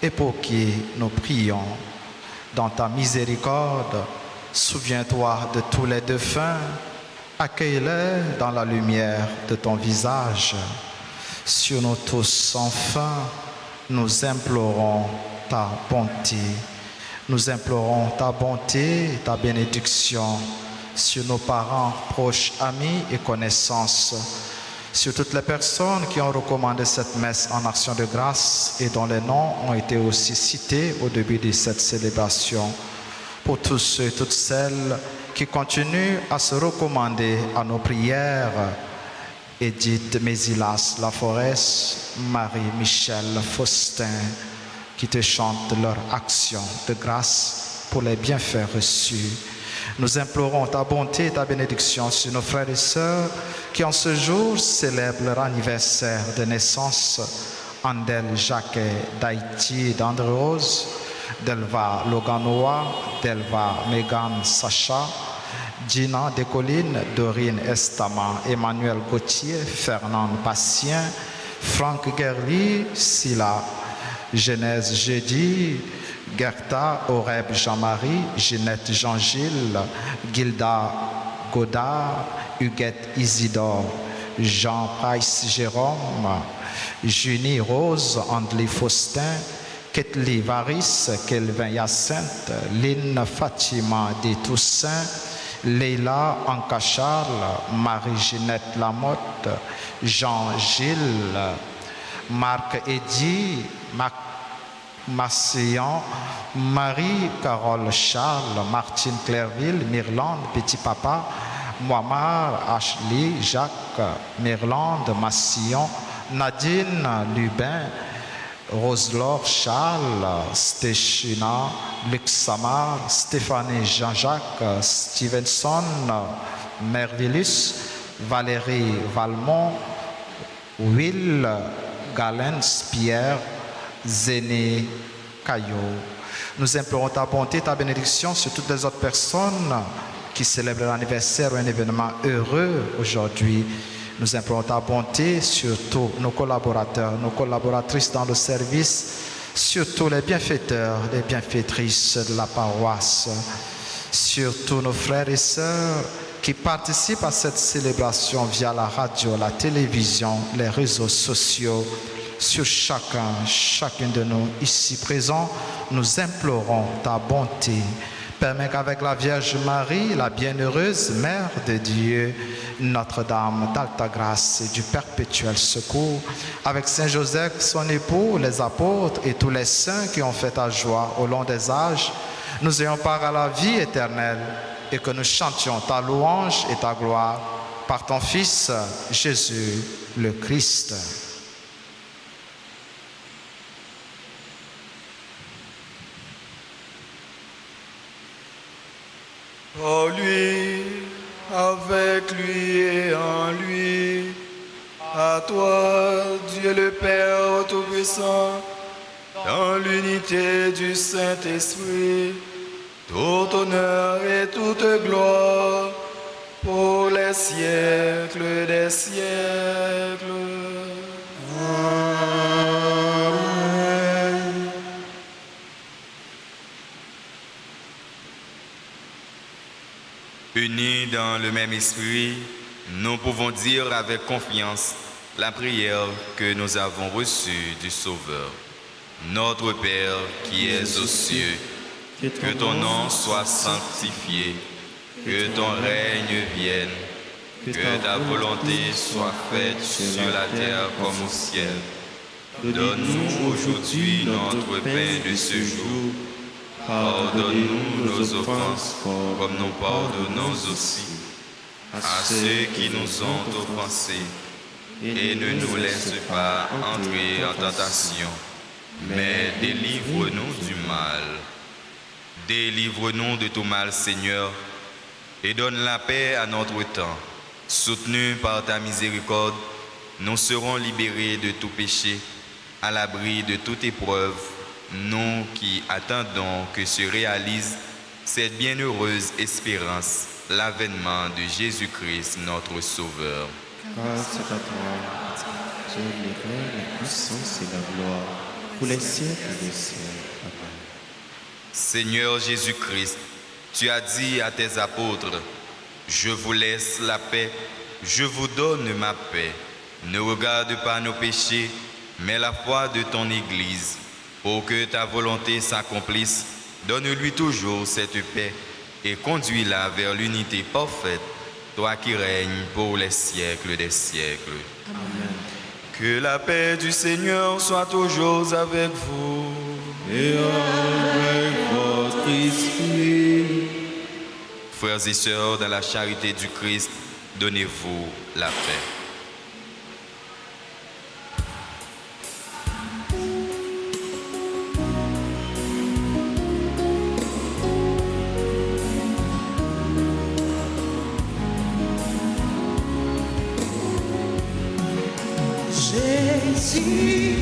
et pour qui nous prions. Dans ta miséricorde, souviens-toi de tous les défunts. Accueille-les dans la lumière de ton visage. Sur nous tous, enfin, nous implorons ta bonté. Nous implorons ta bonté, ta bénédiction sur nos parents, proches, amis et connaissances, sur toutes les personnes qui ont recommandé cette messe en action de grâce et dont les noms ont été aussi cités au début de cette célébration, pour tous ceux et toutes celles qui continuent à se recommander à nos prières. Edith Mésilas Laforest, Marie-Michel Faustin, qui te chantent leur action de grâce pour les bienfaits reçus. Nous implorons ta bonté et ta bénédiction sur nos frères et sœurs qui en ce jour célèbrent leur anniversaire de naissance. Andel Jacquet d'Haïti d'André Rose, Delva Loganoa, Delva Megan Sacha, Gina Descollines, Dorine Estama, Emmanuel Gauthier, Fernand Passien, Franck Guerli, Silla, Genèse Jeudi, Gerta Oreb Jean-Marie, Ginette Jean-Gilles, Gilda Godard, Huguette Isidore, Jean Price Jérôme, Junie Rose, Andley Faustin, Ketli Varis, Kelvin Hyacinthe, Lynn Fatima des Toussaint, Leila Ankachal, Marie-Ginette Lamotte, Jean-Gilles, Marc Eddy, Massillon, Marie-Carole Charles, Martine Clairville, Mirlande, Petit Papa, Moimar, Ashley, Jacques, Mirlande, Massillon, Nadine Lubin, Roselore Charles, Stéchina, Luc Samar, Stéphanie Jean-Jacques, Stevenson, Mervillus, Valérie Valmont, Will Galens Pierre, Zéné Caillot. Nous implorons ta bonté, ta bénédiction sur toutes les autres personnes qui célèbrent l'anniversaire ou un événement heureux aujourd'hui. Nous implorons ta bonté sur tous nos collaborateurs, nos collaboratrices dans le service, sur tous les bienfaiteurs, les bienfaitrices de la paroisse, sur tous nos frères et sœurs qui participent à cette célébration via la radio, la télévision, les réseaux sociaux. Sur chacun de nous ici présents, nous implorons ta bonté. Permets qu'avec la Vierge Marie, la bienheureuse Mère de Dieu, Notre-Dame d'Alta Grâce et du Perpétuel Secours, avec Saint Joseph, son époux, les apôtres et tous les saints qui ont fait ta joie au long des âges, nous ayons part à la vie éternelle et que nous chantions ta louange et ta gloire par ton Fils Jésus le Christ. Par lui, avec lui et en lui, à toi, Dieu le Père Tout-Puissant, dans l'unité du Saint-Esprit, tout honneur et toute gloire pour les siècles des siècles. Amen. Unis dans le même esprit, nous pouvons dire avec confiance la prière que nous avons reçue du Sauveur. Notre Père qui es aux cieux, que ton nom soit sanctifié, que ton règne vienne, que ta volonté soit faite sur la terre comme au ciel. Donne-nous aujourd'hui notre pain de ce jour. Pardonne-nous nos offenses, comme nous pardonnons aussi à ceux qui nous ont offensés. Et ne nous laisse pas entrer en tentation, mais délivre-nous du mal. Délivre-nous de tout mal, Seigneur, et donne la paix à notre temps. Soutenus par ta miséricorde, nous serons libérés de tout péché, à l'abri de toute épreuve, nous qui attendons que se réalise cette bienheureuse espérance, l'avènement de Jésus-Christ, notre Sauveur. Grâce à toi, Dieu le règne, la puissance et la gloire, pour les siècles des siècles. Amen. Seigneur Jésus-Christ, tu as dit à tes apôtres, « Je vous laisse la paix, je vous donne ma paix. Ne regarde pas nos péchés, mais la foi de ton Église. Pour que ta volonté s'accomplisse, donne-lui toujours cette paix et conduis-la vers l'unité parfaite, toi qui règnes pour les siècles des siècles. » Amen. Que la paix du Seigneur soit toujours avec vous. Et avec votre esprit. Frères et sœurs, dans la charité du Christ, donnez-vous la paix. Jésus-Christ,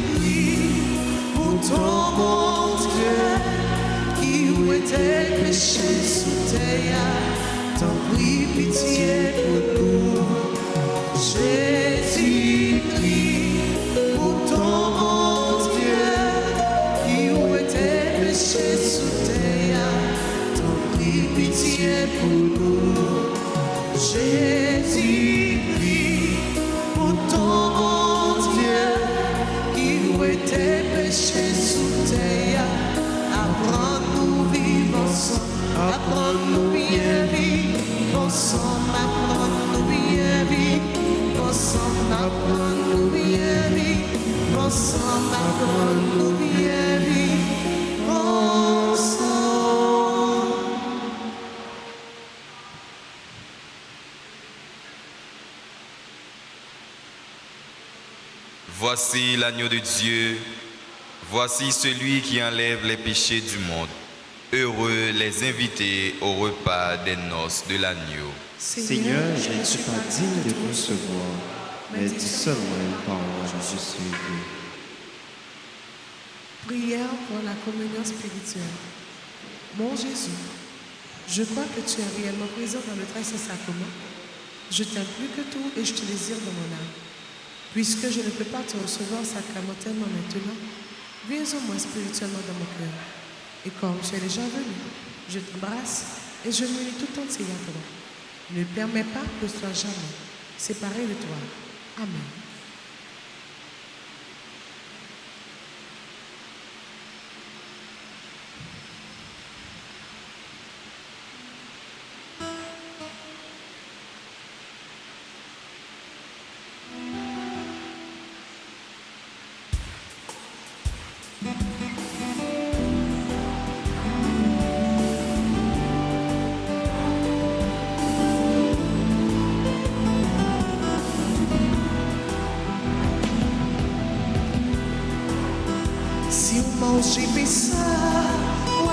pour ton mon Dieu, qui ôtait le péché sous terre, t'en prie pitié pour nous. Jésus-Christ, pour ton mon Dieu, crucifié pour nous. Jésus-Christ, pour ton Dieu, qui louait tes péchés sous terre. Apprends-nous vivre ensemble, apprends-nous bien vivre ensemble, apprends-nous bien vivre ensemble, apprends-nous bien vivre ensemble, apprends-nous bien vivre ensemble. Voici l'agneau de Dieu, voici celui qui enlève les péchés du monde. Heureux les invités au repas des noces de l'agneau. Seigneur, je ne suis pas digne de recevoir, mais dis seulement une parole, je suis guéri. Prière pour la communion spirituelle. Mon Jésus, je crois que tu es réellement présent dans le très saint sacrement. Je t'aime plus que tout et je te désire dans mon âme. Puisque je ne peux pas te recevoir sacramentellement maintenant, viens en moi spirituellement dans mon cœur. Et comme tu es déjà venu, je t'embrasse et je m'unis tout entier à toi. Ne permets pas que je sois jamais séparé de toi. Amen. Si on mange et fait ça, on a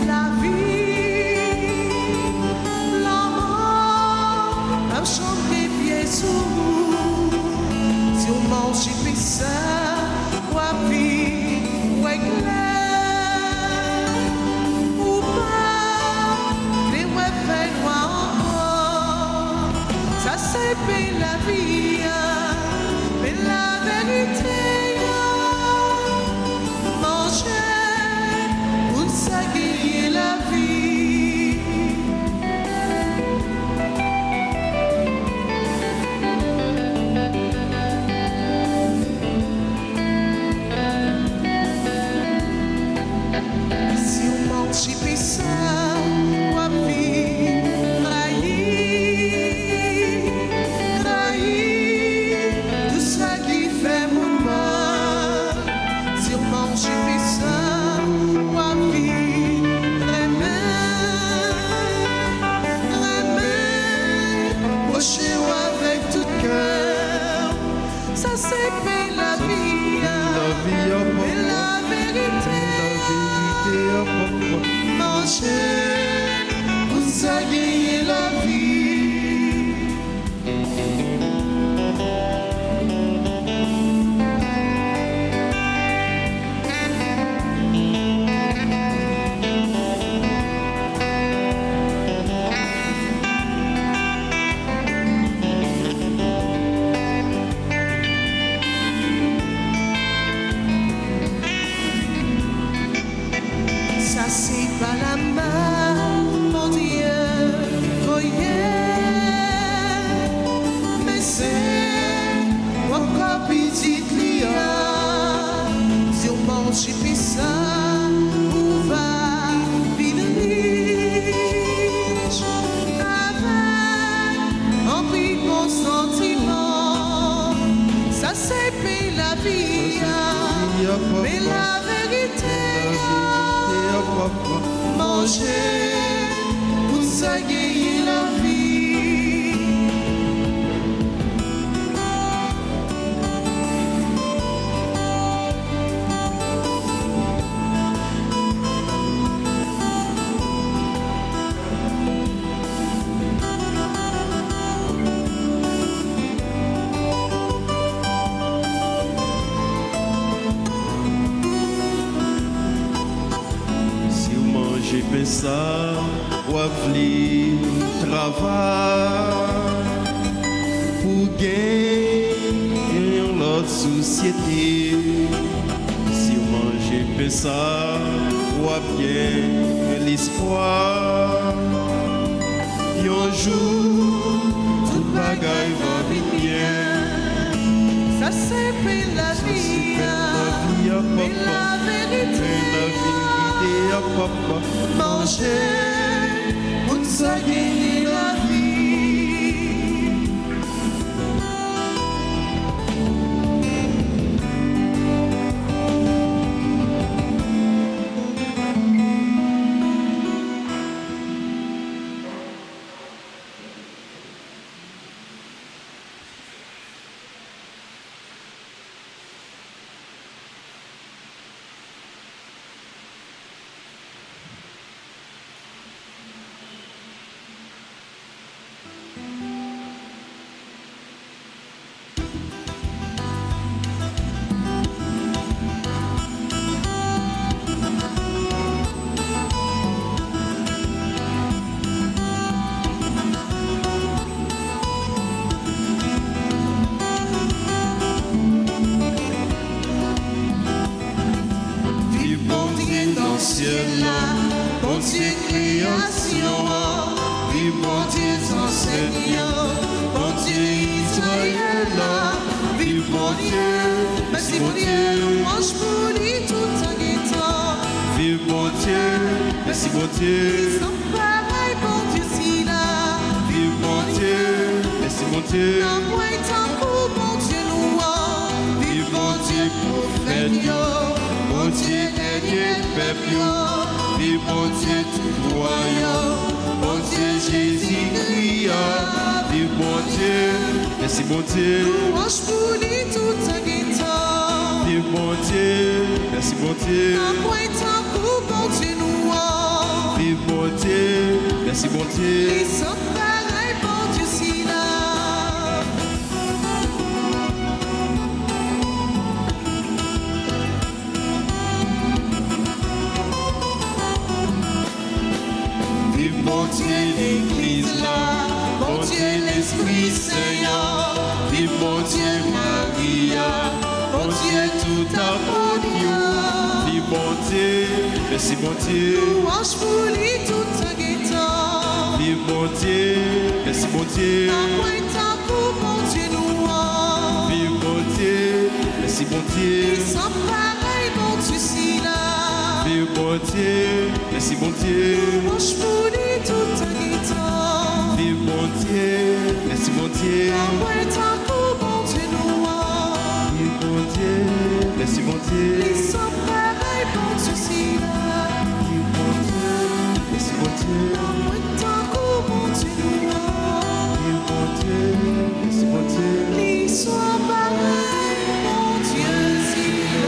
la vie, la mort, la chambre et pieds sous. Si on mange et fait ça, on a vie, ou éclair, ou pas, les ouais fait noir encore. Ça c'est pas la vie, mais la vérité. La vie. Si on mange et fait ça, on va vivre trahir tout ça qui fait mon mal. Si on mange et fait ça, on va vivre. Avec tout cœur, ça c'est pas la vie, mais la vérité. Manger, pour ça gagner la vie. Ça c'est pas la main, mon Dieu, oh yeah. Mais c'est encore petit client. Si on mange et puis ça, on va vivre riche. Avec un prix bon sentiment. Ça c'est pas la vie, mais la vérité. Manger pour ça gagner la vie. J'ai fait ça, ou avli travail pour gagner l'autre société. Si on mange fait ça, ou crois bien l'espoir. Un jour, tout bagaille va bien. Ça c'est la vie, mais la vérité, manger, pour ça gagner la vie. Bon Dieu création, vive bon Dieu enseignant, bon Dieu Israël, vive bon Dieu, merci mon Dieu, louange pour lui tout en guettant. Vive bon Dieu, merci bon Dieu, Sans pareil, bon Dieu si là. vive bon Dieu, merci bon Dieu, Dans moi est un coup, bon Dieu louant, vive bon Dieu prophète, bon Dieu dernier peuple, vive bon Dieu tout royaume, bon Dieu Jésus-Christ, vive bon Dieu, merci bon Dieu, louange pour lui tout en guettant. vive bon Dieu, merci bon Dieu, Dans moi est un coup, bon Dieu louant, vive bon Dieu, merci bon Dieu, les sans pareil, bon Dieu si là. vive bon Dieu l'église là, bon Dieu l'Esprit Saint, vive bon Dieu Maria, bon Dieu tout apôtre, vive bon Dieu, merci bon Dieu, Louange pour lui tout en guettant. vive bon Dieu, merci bon Dieu, Dans moi est un coup, bon Dieu louant, vive bon Dieu, merci bon Dieu, les sans pareil, bon Dieu si là. vive bon Dieu, merci bon Dieu, Louange pour lui tout en guettant. vive bon Dieu, merci bon Dieu, Dans moi est un coup, bon Dieu louant, vive bon Dieu, merci bon Dieu, les sans pareil, bon Dieu si là. vive bon Dieu, merci bon Dieu, Dans moi est un coup, bon Dieu louant, vive bon Dieu, merci bon Dieu. les sans pareil, bon Dieu si là.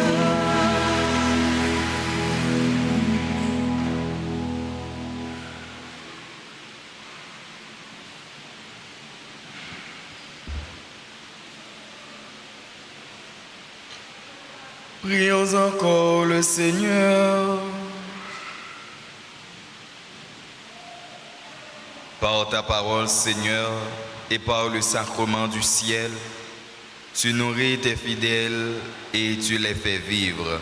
Prions encore le Seigneur. Par ta parole, Seigneur, et par le sacrement du ciel, tu nourris tes fidèles et tu les fais vivre.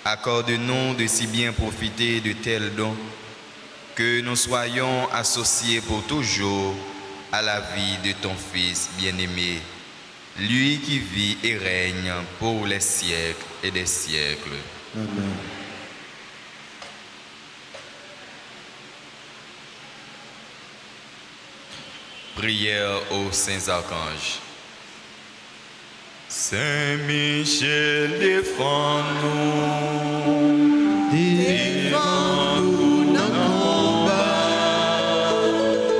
Accorde-nous de si bien profiter de tels dons que nous soyons associés pour toujours à la vie de ton Fils bien-aimé, lui qui vit et règne pour les siècles et des siècles. Amen. Prière aux saints archanges. Saint Michel, défends-nous. Défends-nous dans le combat.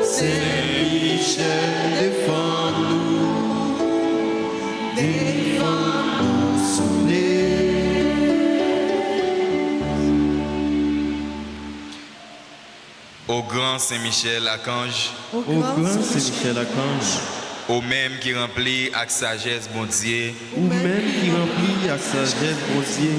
Saint Michel, défends-nous. Défends-nous sous les. Au grand Saint Michel archange, Au grand Saint-Michel archange, au même qui remplit avec sagesse bon Dieu, ou même qui remplit avec sagesse bon Dieu,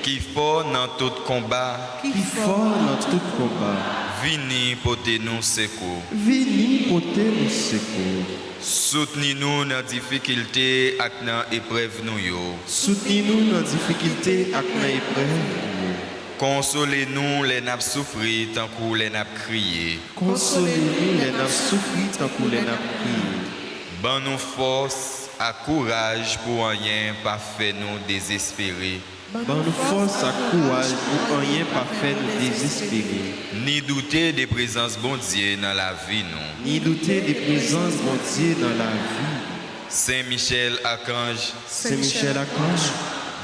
qui fort dans tout combat, qui fort dans tout combat, vini porter nous secours. vini porter nos secours. Soutenez-nous dans difficulté et dans épreuve nous yo. Soutenez-nous dans la difficulté et dans l'épreuve. Consolez-nous les nappes souffrir tant que les nappes crier. Consolez-nous les nappes souffrir tant que les nappes prier. Ban nous force à courage pour rien pas fait nous désespérer. Ban nous force à courage pour rien pas faire nous désespérer. Ni douter des présences bon Dieu dans la vie nous. Ni douter des présences bon Dieu dans la vie. Saint Michel Archange, Saint Michel Archange,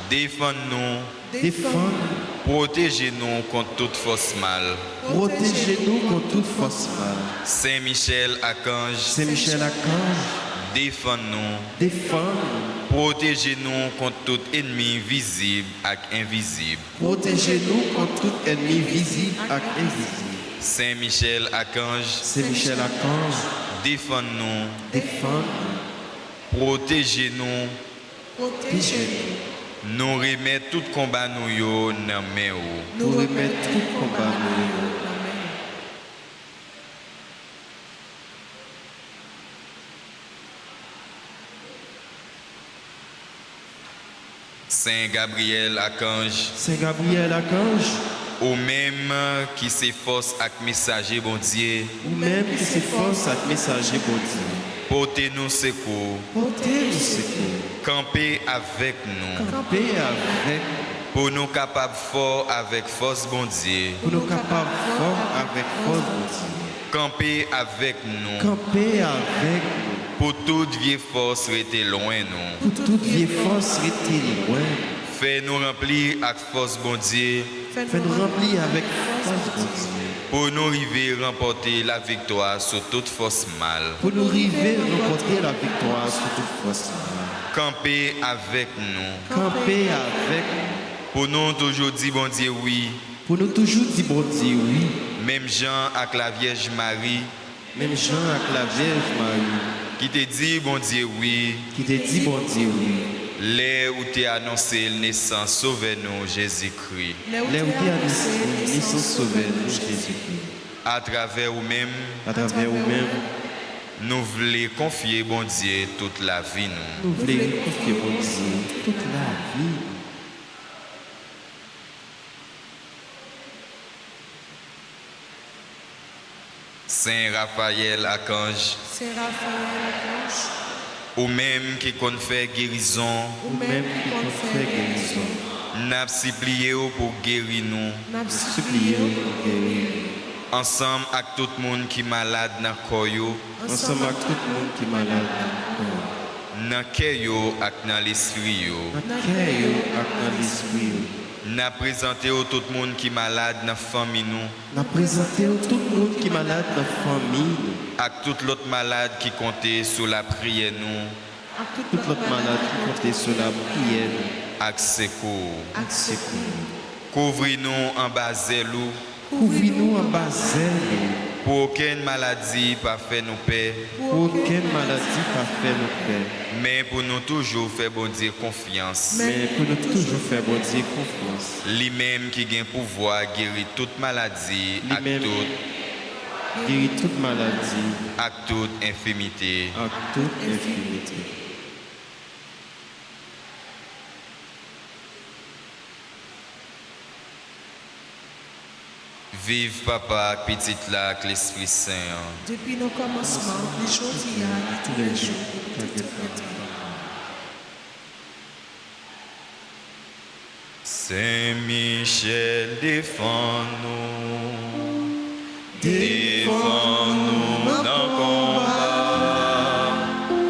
défends-nous, défends-nous, protégez-nous contre toute force mal. protégez-nous contre toute force mal. Saint Michel Archange, Saint Michel Archange, défends-nous, défends-nous, protégez-nous contre tout ennemi visible et invisible. protégez-nous contre tout ennemi visible et invisible. Saint Michel Archange, Saint Michel Archange, défends-nous, défends-nous, protégez-nous, protégez-nous. nous remettre tout combat nous yo dans main ou. Nous remettre tout combat nous. Saint Gabriel Archange, Saint Gabriel Archange, ou même qui s'efforce avec messager bon Dieu, ou même qui s'efforce avec messager bon Dieu, portez-nous secours, portez-nous secours, campez avec nous, campez avec, pour nous capables fort avec force bon Dieu, pour nous capables fort avec force bon Dieu, campez avec nous, camper avec nous, pour toute vieille force rester loin nous, pour toute vieille force rester loin, fais-nous remplir avec force bon Dieu, fais-nous remplir avec force bon Dieu, pour nous arriver à remporter la victoire sur toute force mal. pour nous arriver à remporter la victoire sur toute force mal, Campez avec nous, camper avec nous, pour nous toujours dire bon Dieu oui, pour nous toujours dire bon Dieu oui, même Jean avec la Vierge Marie, même Jean avec la Vierge Marie, qui te dit bon Dieu oui, qui te dit bon Dieu oui, les où t'es annoncé le naissance, sauvez-nous Jésus-Christ. les où tu as annoncé naissance sauveur Jésus-Christ. À travers vous-même, À travers vous-même, nous voulons confier bon Dieu toute la vie nous. nous voulons confier bon Dieu toute la vie. Saint Raphaël Archange, Saint Raphaël Archange, ou même qui compte faire guérison, Ou même qui compte faire guérison, n'a supplié pour guérir nous. n'a suppliez pour guérir. Ensemble avec tout le monde qui est malade dans le corps, Ensemble avec tout le monde qui est malade, dans le cœur et dans l'esprit. dans le cœur et dans l'esprit. N'a présenté tout le monde qui est malade dans la famille nous, Nous présentons tout le monde qui est malade dans la famille, avec tout l'autre malade qui comptait sur la prière nous, tout l'autre malade qui compte sur la prière, avec secours. secours. Couvrez-nous en bas zèlou, Couvrez-nous en bas zèle, pour aucune maladie pas fait nous paix, pour aucune maladie pas faire nos pères, mais pour nous toujours faire bon Dieu confiance. mais pour nous toujours faire bon Dieu confiance. Lui-même qui a pouvoir guérir toute maladie, Lui-même. Guérir toute maladie, avec toute infirmité. avec toute infirmité. Vive papa, petite là, avec l'Esprit Saint. Depuis nos commencements, les jours d'hier et tous les jours de toute l'éternité. Saint Michel, défends-nous. Défends-nous dans le combat.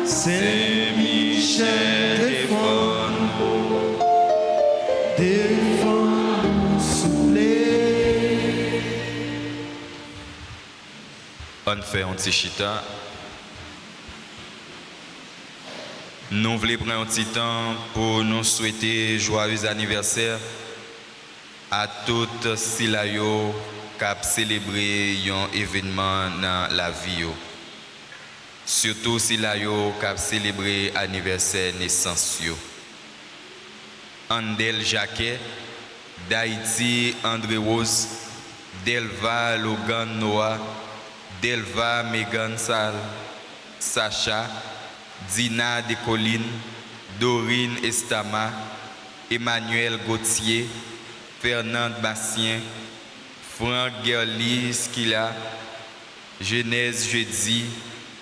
Saint Michel, défends-nous. Défends-nous, soufflez. On fait un petit chita. Nous voulons prendre un petit temps pour nous souhaiter joyeux anniversaire à toutes Silayo qui ont célébré un événement dans la vie. Surtout Silayo qui ont célébré l'anniversaire naissance. Andel Jacquet, d'Haïti André Rose, Delva Logan Noah, Delva Megan Sal, Sacha, Dina Descollines, Dorine Estama, Emmanuel Gauthier, Fernand Bastien, Franck Gerlis Skila, Genèse Jeudi,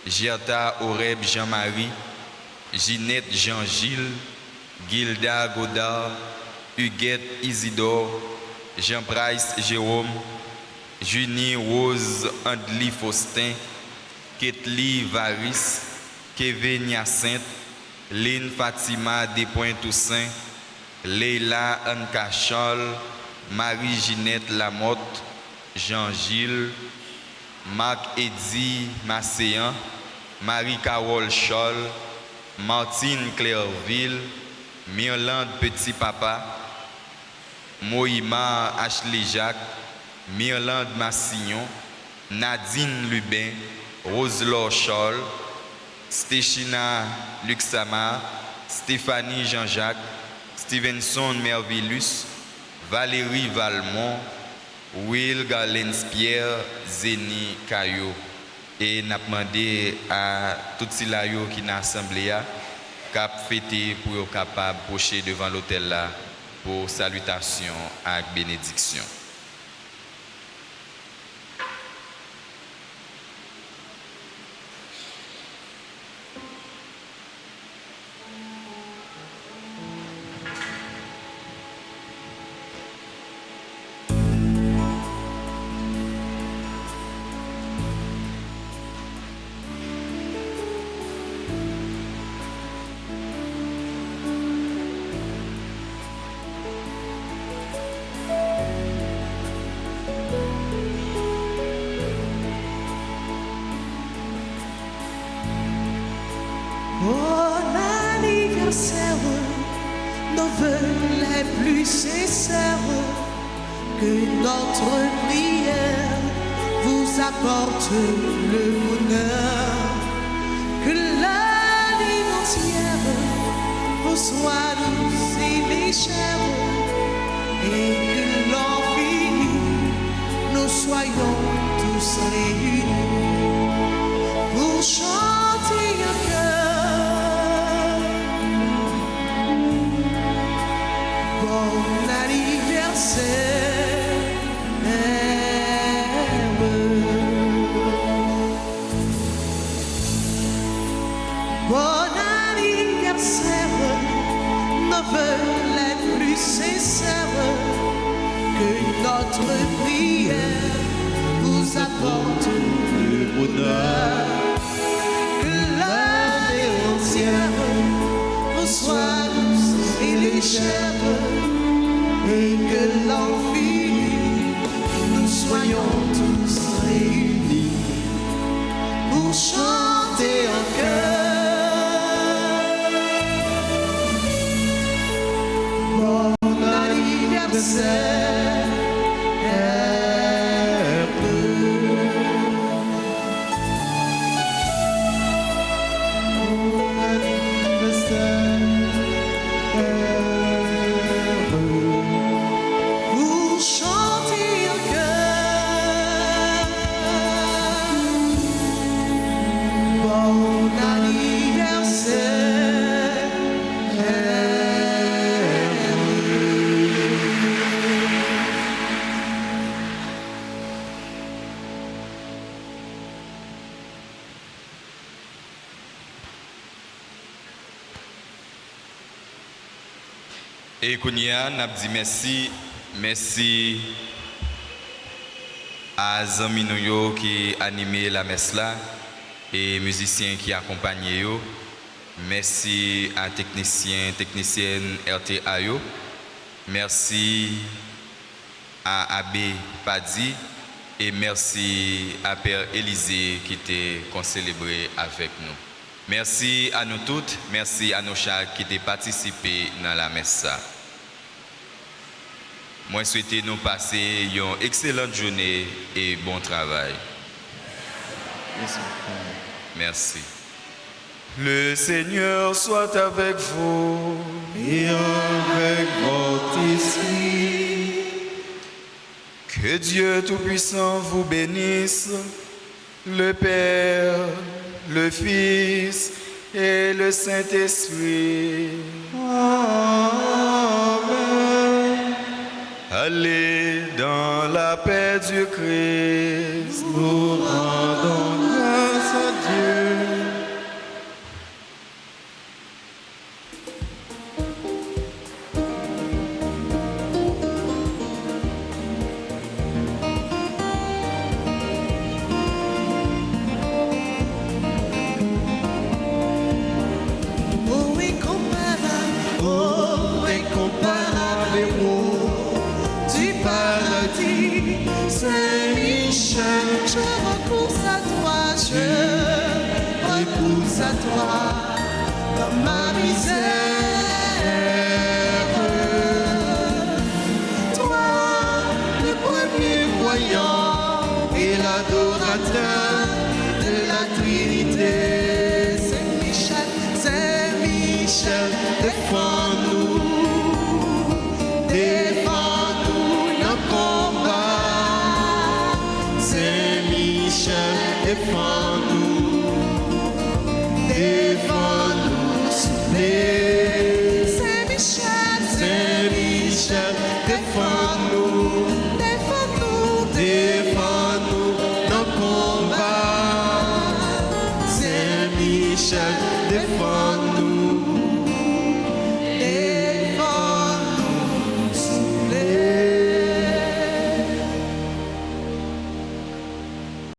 Gerta Oreb Jean-Marie, Ginette Jean-Gilles, Gilda Godard, Huguette Isidore, Jean-Price Jérôme, Junie Rose Andli Faustin, Ketli Varis, Kevin Hyacinthe, Lynn Fatima Despoints-Toussaint, Leila Ankachol, Marie-Ginette Lamotte, Jean-Gilles, Marc-Eddy Masséan, Marie-Carole Scholl, Martine Clairville, Myrlande Petit-Papa, Moïma Ashley Jacques, Myrlande Massignon, Nadine Lubin, Roselore Scholl, Stéchina Luxama, Stéphanie Jean-Jacques, Stevenson Mervillus, Valérie Valmont, Will Galens-Pierre, Zéni Caillot. Et n'a demandé à tout ces là qui n'a assemblé cap fêter pour être capable de pocher devant l'hôtel là pour salutation et bénédiction. Bon anniversaire, nos vœux les plus sincères, que notre prière vous apporte le bonheur, que l'année entière vous soit douce et légère, et que l'an fini, nous soyons tous réunis pour chanter un cœur. Bon anniversaire, bon anniversaire, nos vœux les plus sincères, que notre prière vous apporte le bonheur, que l'année entière vous soit douce et légère, et que l'an fini, nous soyons tous réunis pour chanter en cœur. Bon anniversaire. Pour chanter en cœur. Bon anniversaire. Et Kounia, n'a dit merci à Zami Nouyo qui animé la messe là et musiciens qui accompagnaient yo. Merci à technicienne RTA yo. Merci à Abbé Padi et merci à Père Élisée qui était concélébré avec nous. Merci à nous toutes, merci à nos chers qui ont participé dans la messe. Moi, je souhaite nous passer une excellente journée et bon travail. Merci. Le Seigneur soit avec vous. Et avec votre esprit, Que Dieu Tout-Puissant vous bénisse, le Père, le Fils et le Saint-Esprit. Amen. Allez dans la paix du Christ. Nous rendons grâce à Dieu. Oh, incomparable héros du paradis, Saint-Michel, je recours à toi, je recours à toi, dans ma misère. Toi, le premier voyant et l'adorateur de la Trinité, Saint-Michel, Saint-Michel, défends-nous, défends-nous nos combats. Saint-Michel, défends-nous, défends-nous, soufflez. Saint-Michel, Saint-Michel, défends-nous, défends-nous, défends-nous nos combats. Saint-Michel, défends-nous.